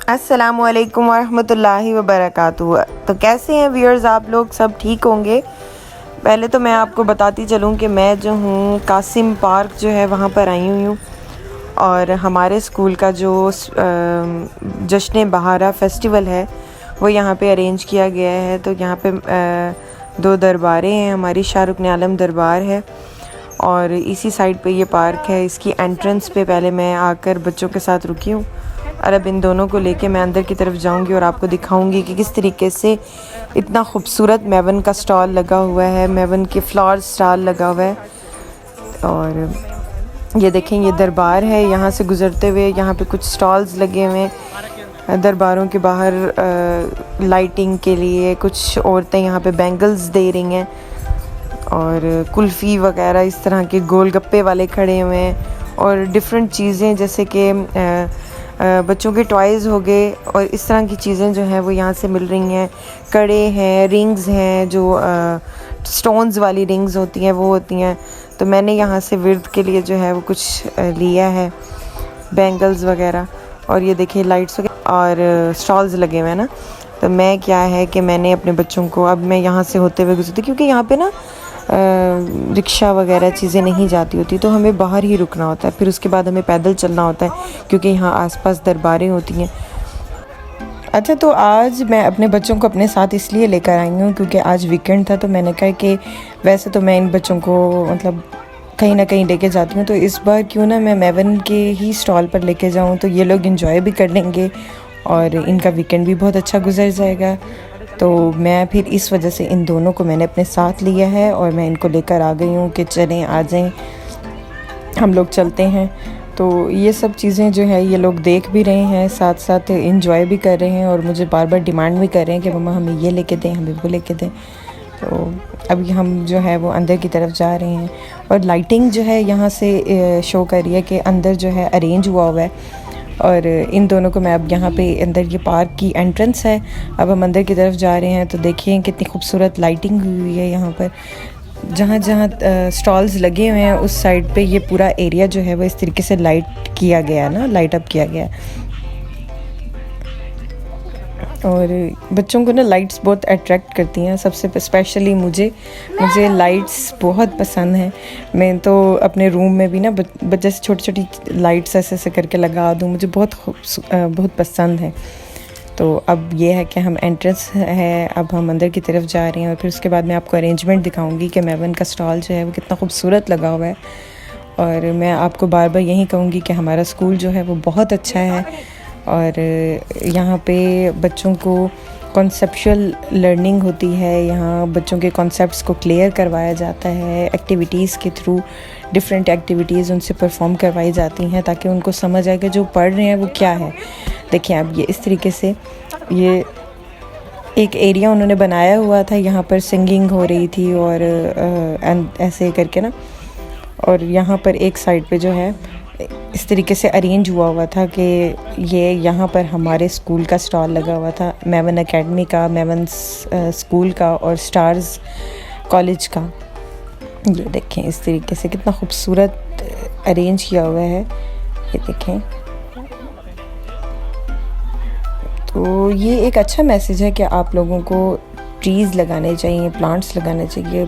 अस्सलामुअलैकुम वरहमतुल्लाहि वबरकातुहू। तो कैसे हैं व्यूअर्स, आप लोग सब ठीक होंगे। पहले तो मैं आपको बताती चलूँ कि मैं जो हूँ कासिम पार्क जो है वहाँ पर आई हुई हूँ और हमारे स्कूल का जो जश्न बहारा फेस्टिवल है वो यहाँ पे अरेंज किया गया है। तो यहाँ पे दो दरबारें हैं, हमारी शाहरुख ने आलम दरबार है और इसी साइड पे ये पार्क है। इसकी एंट्रेंस पे पहले मैं आकर बच्चों के साथ रुकी हूँ और अब इन दोनों को लेके मैं अंदर की तरफ जाऊंगी और आपको दिखाऊंगी कि किस तरीके से इतना खूबसूरत मेवन का स्टॉल लगा हुआ है, मेवन के फ्लावर स्टॉल लगा हुआ है। और ये देखें, ये दरबार है। यहाँ से गुज़रते हुए यहाँ पे कुछ स्टॉल्स लगे हुए हैं दरबारों के बाहर लाइटिंग के लिए। कुछ औरतें यहाँ पे बैंगल्स दे रही हैं और कुल्फ़ी वगैरह इस तरह के गोलगप्पे वाले खड़े हुए हैं और डिफरेंट चीज़ें जैसे कि बच्चों के टॉयज़ हो गए और इस तरह की चीज़ें जो हैं वो यहाँ से मिल रही हैं। कड़े हैं, रिंग्स हैं, जो स्टोन्स वाली रिंग्स होती हैं वो होती हैं। तो मैंने यहाँ से विर्द के लिए जो है वो कुछ लिया है, बैंगल्स वगैरह। और ये देखिए लाइट्स वगैरह और स्टॉल्स लगे हुए हैं ना। तो मैं क्या है कि मैंने अपने बच्चों को, अब मैं यहाँ से होते हुए गुजरती क्योंकि यहाँ पे ना रिक्शा वगैरह चीज़ें नहीं जाती होती, तो हमें बाहर ही रुकना होता है। फिर उसके बाद हमें पैदल चलना होता है क्योंकि यहाँ आसपास दरबारें होती हैं। अच्छा, तो आज मैं अपने बच्चों को अपने साथ इसलिए लेकर आई हूँ क्योंकि आज वीकेंड था। तो मैंने कहा कि वैसे तो मैं इन बच्चों को मतलब कहीं ना कहीं लेके जाती हूँ, तो इस बार क्यों ना मैं मेवन के ही स्टॉल पर लेके जाऊँ, तो ये लोग इंजॉय भी कर लेंगे और इनका वीकेंड भी बहुत अच्छा गुजर जाएगा। तो मैं फिर इस वजह से इन दोनों को मैंने अपने साथ लिया है और मैं इनको लेकर आ गई हूँ कि चलें, आ जाएं, हम लोग चलते हैं। तो ये सब चीज़ें जो है ये लोग देख भी रहे हैं, साथ साथ इंजॉय भी कर रहे हैं और मुझे बार बार डिमांड भी कर रहे हैं कि मम्मा हमें ये लेके दें, हमें वो लेके दें। तो अभी हम जो है वो अंदर की तरफ जा रहे हैं और लाइटिंग जो है यहाँ से शो कर रही है कि अंदर जो है अरेंज हुआ हुआ है। और इन दोनों को मैं अब यहाँ पे अंदर, ये पार्क की एंट्रेंस है, अब हम अंदर की तरफ जा रहे हैं। तो देखिए कितनी खूबसूरत लाइटिंग हुई है यहाँ पर। जहाँ जहाँ स्टॉल्स लगे हुए हैं उस साइड पे ये पूरा एरिया जो है वो इस तरीके से लाइट किया गया है ना, लाइट अप किया गया है। और बच्चों को ना लाइट्स बहुत अट्रैक्ट करती हैं, सबसे स्पेशली मुझे लाइट्स बहुत पसंद हैं। मैं तो अपने रूम में भी ना बच्चे से छोटी छोटी लाइट्स ऐसे ऐसे करके लगा दूँ, मुझे बहुत पसंद है। तो अब ये है कि हम एंट्रेंस है, अब हम अंदर की तरफ जा रहे हैं और फिर उसके बाद मैं आपको अरेंजमेंट दिखाऊंगी कि मेवन का स्टॉल जो है वो कितना खूबसूरत लगा हुआ है। और मैं आपको बार बार यही कहूँगी कि हमारा स्कूल जो है वो बहुत अच्छा है और यहाँ पे बच्चों को कॉन्सेप्चुअल लर्निंग होती है। यहाँ बच्चों के कॉन्सेप्ट्स को क्लियर करवाया जाता है, एक्टिविटीज़ के थ्रू डिफरेंट एक्टिविटीज़ उनसे परफॉर्म करवाई जाती हैं ताकि उनको समझ आए कि जो पढ़ रहे हैं वो क्या है। देखिए अब ये इस तरीके से ये एक एरिया उन्होंने बनाया हुआ था, यहाँ पर सिंगिंग हो रही थी और ऐसे करके ना। और यहाँ पर एक साइड पे जो है इस तरीके से अरेंज हुआ था कि ये यहाँ पर हमारे स्कूल का स्टॉल लगा हुआ था, मेवन एकेडमी का, मेवन स्कूल का और स्टार्स कॉलेज का। ये देखें इस तरीके से कितना खूबसूरत अरेंज किया हुआ है, ये देखें। तो ये एक अच्छा मैसेज है कि आप लोगों को ट्रीज़ लगाने चाहिए, प्लांट्स लगाने चाहिए।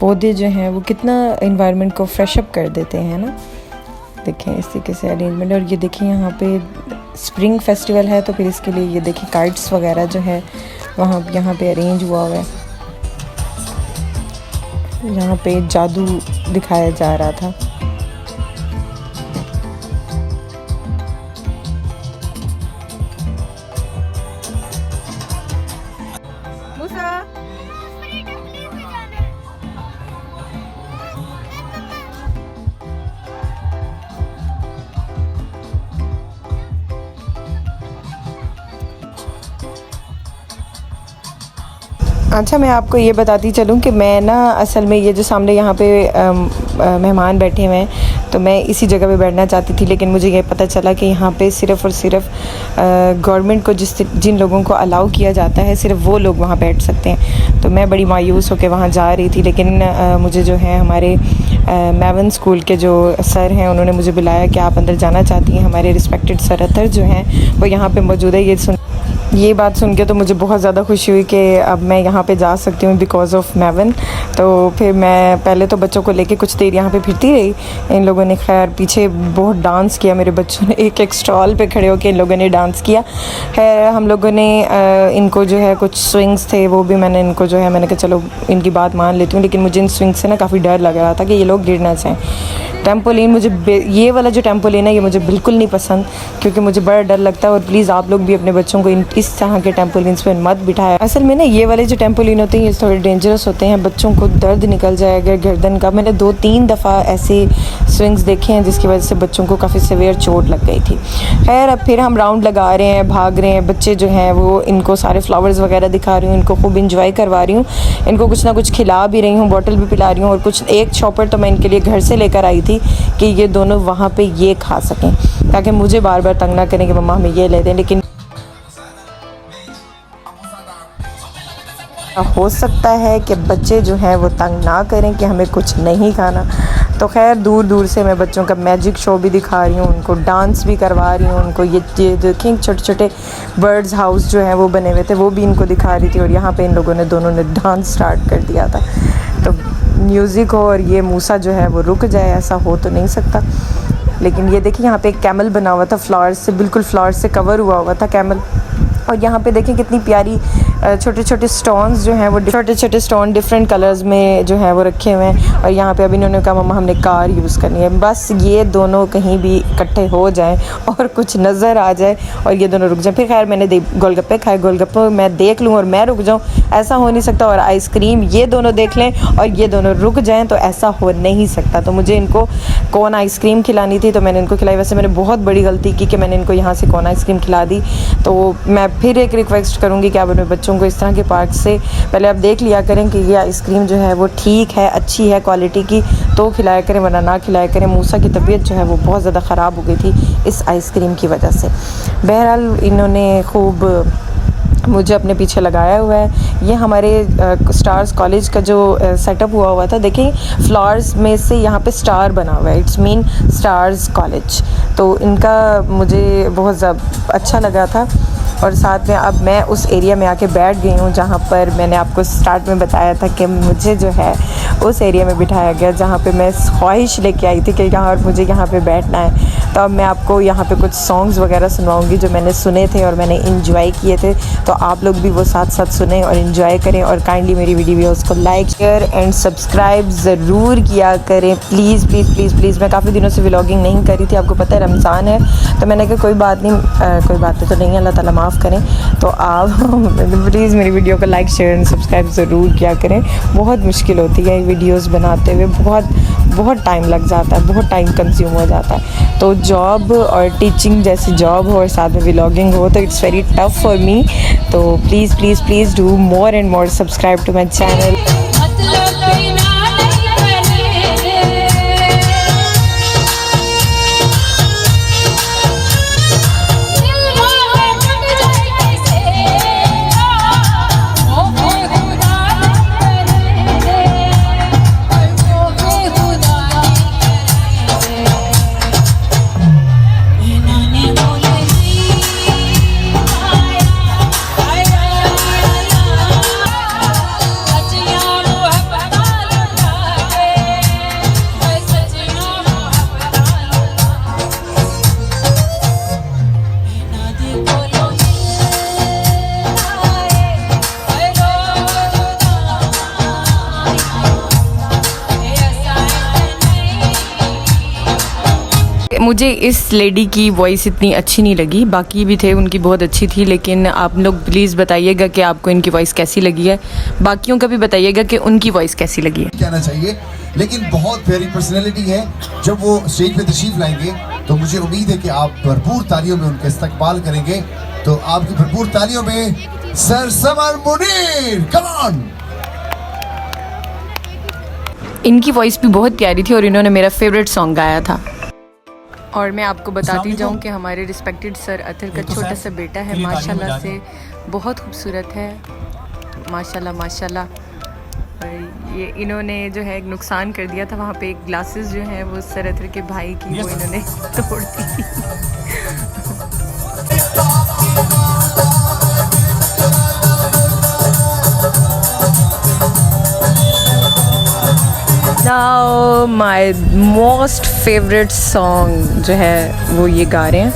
पौधे जो हैं वो कितना एनवायरनमेंट को फ्रेश अप कर देते हैं ना। देखें इस तरीके से अरेंजमेंट। और ये देखिए यहाँ पे स्प्रिंग फेस्टिवल है तो फिर इसके लिए ये देखिए काइट्स वगैरह जो है वहाँ यहाँ पे अरेंज हुआ हुआ है। यहाँ पे जादू दिखाया जा रहा था। अच्छा, मैं आपको ये बताती चलूँ कि मैं ना असल में ये जो सामने यहाँ पे मेहमान बैठे हुए हैं तो मैं इसी जगह पे बैठना चाहती थी, लेकिन मुझे ये पता चला कि यहाँ पे सिर्फ़ और सिर्फ गवर्नमेंट को जिन लोगों को अलाउ किया जाता है सिर्फ वो लोग वहाँ बैठ सकते हैं। तो मैं बड़ी मायूस होकर वहाँ जा रही थी, लेकिन मुझे जो है हमारे मैवन स्कूल के जो सर हैं उन्होंने मुझे बुलाया कि आप अंदर जाना चाहती हैं। हमारे रिस्पेक्टेड सर अतर जो हैं वो यहाँ पे मौजूद है। ये बात सुन के तो मुझे बहुत ज़्यादा खुशी हुई कि अब मैं यहाँ पे जा सकती हूँ बिकॉज़ ऑफ मैवन। तो फिर मैं पहले तो बच्चों को लेके कुछ देर यहाँ पे फिरती रही। इन लोगों ने खैर पीछे बहुत डांस किया, मेरे बच्चों ने एक एक स्टॉल पे खड़े होकर इन लोगों ने डांस किया है। हम लोगों ने इनको जो है कुछ स्विंग्स थे वो भी मैंने इनको जो है मैंने कहा चलो इनकी बात मान लेती हूँ, लेकिन मुझे इन स्विंग्स से ना काफ़ी डर लग रहा था कि ये लोग गिर ना जाएँ। टेम्पोलिन मुझे ये वाला जो टेम्पोलिन है ये मुझे बिल्कुल नहीं पसंद, क्योंकि मुझे बड़ा डर लगता है। और प्लीज़ आप लोग भी अपने बच्चों को इस तरह के टेम्पोलिन्स पे मत बिठाएं। असल में ना ये वाले जो टेम्पोलिन होते हैं ये थोड़े डेंजरस होते हैं, बच्चों को दर्द निकल जाएगा गर्दन का। मैंने 2-3 दफ़ा ऐसे स्विंग्स देखे हैं जिसकी वजह से बच्चों को काफ़ी सीवियर चोट लग गई थी। खैर अब फिर हम राउंड लगा रहे हैं, भाग रहे हैं। बच्चे जो हैं वो इनको सारे फ्लावर्स वगैरह दिखा रही हूँ, इनको खूब इंजॉय करवा रही हूँ, इनको कुछ ना कुछ खिला भी रही हूँ, बॉटल भी पिला रही हूँ। और कुछ एक चॉपर तो मैं इनके लिए घर से लेकर आई थी कि ये दोनों वहाँ पे ये खा सकें, ताकि मुझे बार बार तंग ना करें कि मम्मा हमें ये ले दें। लेकिन हो सकता है कि बच्चे जो हैं वो तंग ना करें कि हमें कुछ नहीं खाना। तो खैर दूर दूर से मैं बच्चों का मैजिक शो भी दिखा रही हूँ, उनको डांस भी करवा रही हूँ। उनको ये देखें छोटे छोटे बर्ड्स हाउस जो हैं वो बने हुए थे वो भी इनको दिखा रही थी। और यहाँ पे इन लोगों ने दोनों ने डांस स्टार्ट कर दिया था। तो म्यूज़िक हो और ये मूसा जो है वो रुक जाए, ऐसा हो तो नहीं सकता। लेकिन ये देखिए यहाँ पे एक कैमल बना हुआ था, फ्लावर्स से बिल्कुल फ्लावर्स से कवर हुआ था कैमल। और यहाँ पे देखें कितनी प्यारी छोटे छोटे स्टोन्स जो हैं वो छोटे छोटे स्टोन डिफरेंट कलर्स में जो है वो रखे हुए हैं। और यहाँ पे अभी इन्होंने कहा मम्मा हमने कार यूज़ करनी है। बस ये दोनों कहीं भी इकट्ठे हो जाएं और कुछ नज़र आ जाए और ये दोनों रुक जाएं। फिर खैर मैंने गोलगप्पे खाए, गोलगप्पे मैं देख लूँ और मैं रुक जाऊँ, ऐसा हो नहीं सकता। और आइसक्रीम ये दोनों देख लें और ये दोनों रुक जाएँ, तो ऐसा हो नहीं सकता। तो मुझे इनको कौन आइसक्रीम खिलानी थी तो मैंने इनको खिलाई। वैसे मैंने बहुत बड़ी गलती की कि मैंने इनको यहाँ से कौन आइसक्रीम खिला दी। तो मैं फिर एक रिक्वेस्ट करूँगी कि आप अपने बच्चों को इस तरह के पार्क से पहले आप देख लिया करें कि ये आइसक्रीम जो है वो ठीक है, अच्छी है क्वालिटी की, तो खिलाया करें, वरना ना खिलाया करें। मूसा की तबीयत जो है वो बहुत ज़्यादा ख़राब हो गई थी इस आइसक्रीम की वजह से। बहरहाल इन्होंने खूब मुझे अपने पीछे लगाया हुआ है। ये हमारे स्टार्स कॉलेज का जो सेटअप हुआ था, देखें फ्लावर्स में से यहाँ पे स्टार बना हुआ है, इट्स मीन स्टार्स कॉलेज। तो इनका मुझे बहुत अच्छा लगा था। और साथ में अब मैं उस एरिया में आके बैठ गई हूँ जहाँ पर मैंने आपको स्टार्ट में बताया था कि मुझे जो है उस एरिया में बिठाया गया जहाँ पे मैं ख्वाहिश लेके आई थी कि यहाँ मुझे यहाँ पे बैठना है। तो अब मैं आपको यहाँ पे कुछ सॉन्ग्स वगैरह सुनवाऊँगी जो मैंने सुने थे और मैंने इंजॉय किए थे। तो आप लोग भी वो साथ साथ सुने और इन्जॉय करें। और काइंडली मेरी वीडियोस को लाइक शेयर एंड सब्सक्राइब ज़रूर किया करें, प्लीज़ प्लीज़ प्लीज़ प्लीज़। मैं काफ़ी दिनों से व्लॉगिंग नहीं करी थी, आपको पता है रमज़ान है, तो मैंने कहा कोई बात तो नहीं, अल्लाह ताला माफ़ करें। तो आप प्लीज़ मेरी वीडियो को लाइक शेयर एंड सब्सक्राइब ज़रूर किया करें। बहुत मुश्किल होती है वीडियोस बनाते हुए, बहुत टाइम लग जाता है, बहुत टाइम कंज्यूम हो जाता है। तो जॉब और टीचिंग जैसी जॉब हो और साथ में व्लॉगिंग हो तो it's very tough for me. तो please please please do more and more subscribe to my channel. मुझे इस लेडी की वॉइस इतनी अच्छी नहीं लगी, बाकी भी थे उनकी बहुत अच्छी थी। लेकिन आप लोग प्लीज़ बताइएगा कि आपको इनकी वॉइस कैसी लगी है, बाकियों का भी बताइएगा कि उनकी वॉइस कैसी लगी है। कहना चाहिए, लेकिन बहुत प्यारी पर्सनैलिटी है। जब वो स्टेज पे तशरीफ लाएंगे तो muझे उम्मीद है कि आप भरपूर तालियों में उनका इस्तकबाल करेंगे। तो आपकी भरपूर तालियों में sir summer Munir, come on. इनकी वॉइस भी बहुत प्यारी थी और इन्होंने मेरा फेवरेट सॉन्ग गाया था। और मैं आपको बताती जाऊं कि हमारे रिस्पेक्टेड सर अतर का छोटा सा बेटा है, माशाल्लाह से बहुत खूबसूरत है, माशाल्लाह माशाल्लाह। और ये इन्होंने जो है एक नुकसान कर दिया था, वहाँ पे एक ग्लासेस जो है वो सर अतर के भाई की वो इन्होंने तोड़ दी। Now my most favorite song जो है वो ये गा रहे हैं।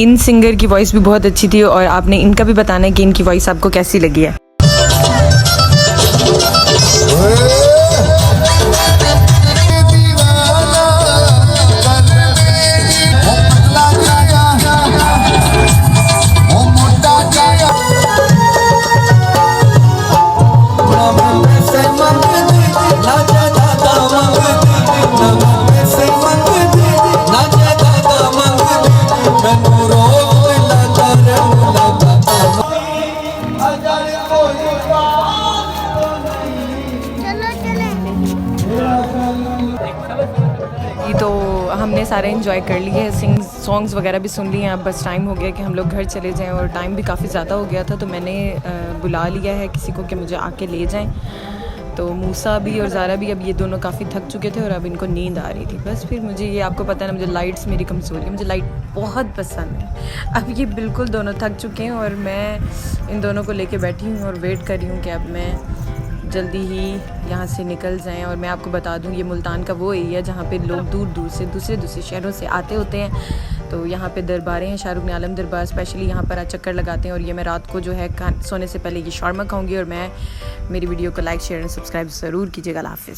इन सिंगर की वॉइस भी बहुत अच्छी थी और आपने इनका भी बताना है कि इनकी वॉइस आपको कैसी लगी है। तो हमने सारे एंजॉय कर लिए, सॉन्ग्स वगैरह भी सुन लिए हैं। अब बस टाइम हो गया कि हम लोग घर चले जाएं और टाइम भी काफ़ी ज़्यादा हो गया था, तो मैंने बुला लिया है किसी को कि मुझे आके ले जाएं। तो मूसा भी और ज़ारा भी, अब ये दोनों काफ़ी थक चुके थे और अब इनको नींद आ रही थी। बस फिर मुझे ये आपको पता है ना, मुझे लाइट्स मेरी कमज़ोरी है, मुझे लाइट बहुत पसंद है। अब ये बिल्कुल दोनों थक चुके हैं और मैं इन दोनों को लेके बैठी हूँ और वेट कर रही हूँ कि अब मैं जल्दी ही यहाँ से निकल जाएं। और मैं आपको बता दूँ, ये मुल्तान का वो एरिया जहाँ पे लोग दूर दूर से दूसरे शहरों से आते होते हैं। तो यहाँ पे दरबारें हैं, शाहरुख ने आलम दरबार स्पेशली यहाँ पर चक्कर लगाते हैं। और ये मैं रात को जो है सोने से पहले ये शौरमा खाऊंगी। और मैं मेरी वीडियो को लाइक शेयर एंड सब्सक्राइब ज़रूर कीजिएगा। अल्लाह हाफ़िज़।